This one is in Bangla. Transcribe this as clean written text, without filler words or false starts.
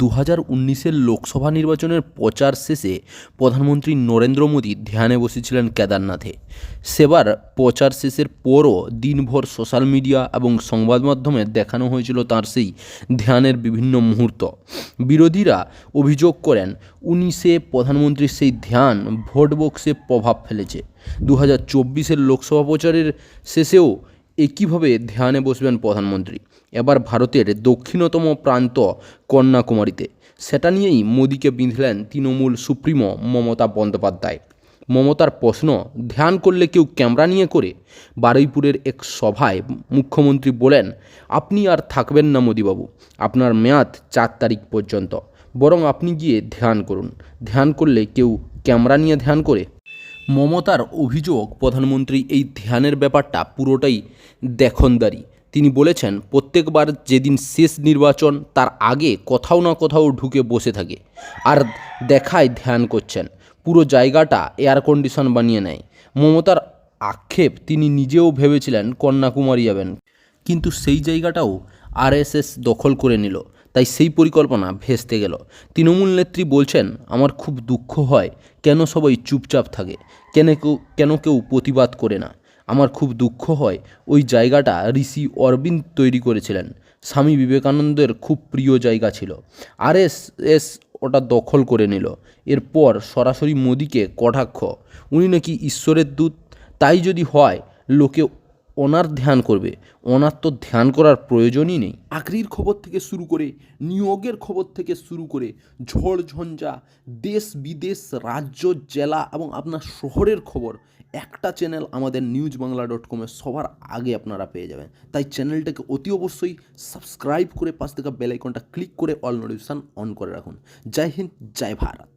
2019-এর লোকসভা নির্বাচনের প্রচার শেষে প্রধানমন্ত্রী নরেন্দ্র মোদী ধ্যানে বসেছিলেন কেদারনাথে। সেবার প্রচার শেষের পরও দিনভর সোশ্যাল মিডিয়া এবং সংবাদ মাধ্যমে দেখানো হয়েছিল তাঁর সেই ধ্যানের বিভিন্ন মুহূর্ত। বিরোধীরা অভিযোগ করেন 19-এ প্রধানমন্ত্রীর সেই ধ্যান ভোট বক্সে প্রভাব ফেলেছে। 2024-এর লোকসভা প্রচারের শেষেও একইভাবে ধ্যানে বসবেন প্রধানমন্ত্রী, এবার ভারতের দক্ষিণতম প্রান্ত কন্যাকুমারীতে। সেটা নিয়েই মোদীকে বিঁধলেন তৃণমূল সুপ্রিমো মমতা বন্দ্যোপাধ্যায়। মমতার প্রশ্ন, ধ্যান করলে কেউ ক্যামেরা নিয়ে করে? বারুইপুরের এক সভায় মুখ্যমন্ত্রী বলেন, আপনি আর থাকবেন না মোদীবাবু, আপনার মেয়াদ 4 তারিখ পর্যন্ত, বরং আপনি গিয়ে ধ্যান করুন। ধ্যান করলে কেউ ক্যামেরা নিয়ে ধ্যান করে? মমতার অভিযোগ, প্রধানমন্ত্রী এই ধ্যানের ব্যাপারটা পুরোটাই দেখনদারি। তিনি বলেছেন, প্রত্যেকবার যেদিন শেষ নির্বাচন তার আগে কোথাও না কোথাও ঢুকে বসে থাকে আর দেখায় ধ্যান করছেন। পুরো জায়গাটা এয়ার কন্ডিশন বানিয়ে নেয়। মমতার আক্ষেপ, তিনি নিজেও ভেবেছিলেন কন্যাকুমারী যাবেন, কিন্তু সেই জায়গাটাও আরএসএস দখল করে নিল, তাই সেই পরিকল্পনা ভেস্তে গেল। তৃণমূল নেত্রী বলছেন, আমার খুব দুঃখ হয় কেন সবাই চুপচাপ থাকে, কেন কেউ প্রতিবাদ করে না। আমার খুব দুঃখ হয়, ওই জায়গাটা ঋষি অরবিন্দ তৈরি করেছিলেন, স্বামী বিবেকানন্দের খুব প্রিয় জায়গা ছিল, আরএসএস ওটা দখল করে নিল। এরপর সরাসরি মোদীকে কটাক্ষ, উনি নাকি ঈশ্বরের দূত, তাই যদি হয় লোকে ওনার ধ্যান করবে, ওনার তো ধ্যান করার প্রয়োজনই নেই। চাকরির খবর থেকে শুরু করে নিয়োগের খবর থেকে শুরু করে ঝড় ঝঞ্ঝা, দেশ বিদেশ, রাজ্য, জেলা এবং আপনার শহরের খবর একটা চ্যানেল আমাদের newsbangla.com-এ সবার আগে আপনারা পেয়ে যাবেন। তাই চ্যানেলটাকে অতি অবশ্যই সাবস্ক্রাইব করে পাশ থেকে বেল আইকনটা ক্লিক করে অল নোটিফিকেশন অন করে রাখুন। জয় হিন্দ, জয় ভারত।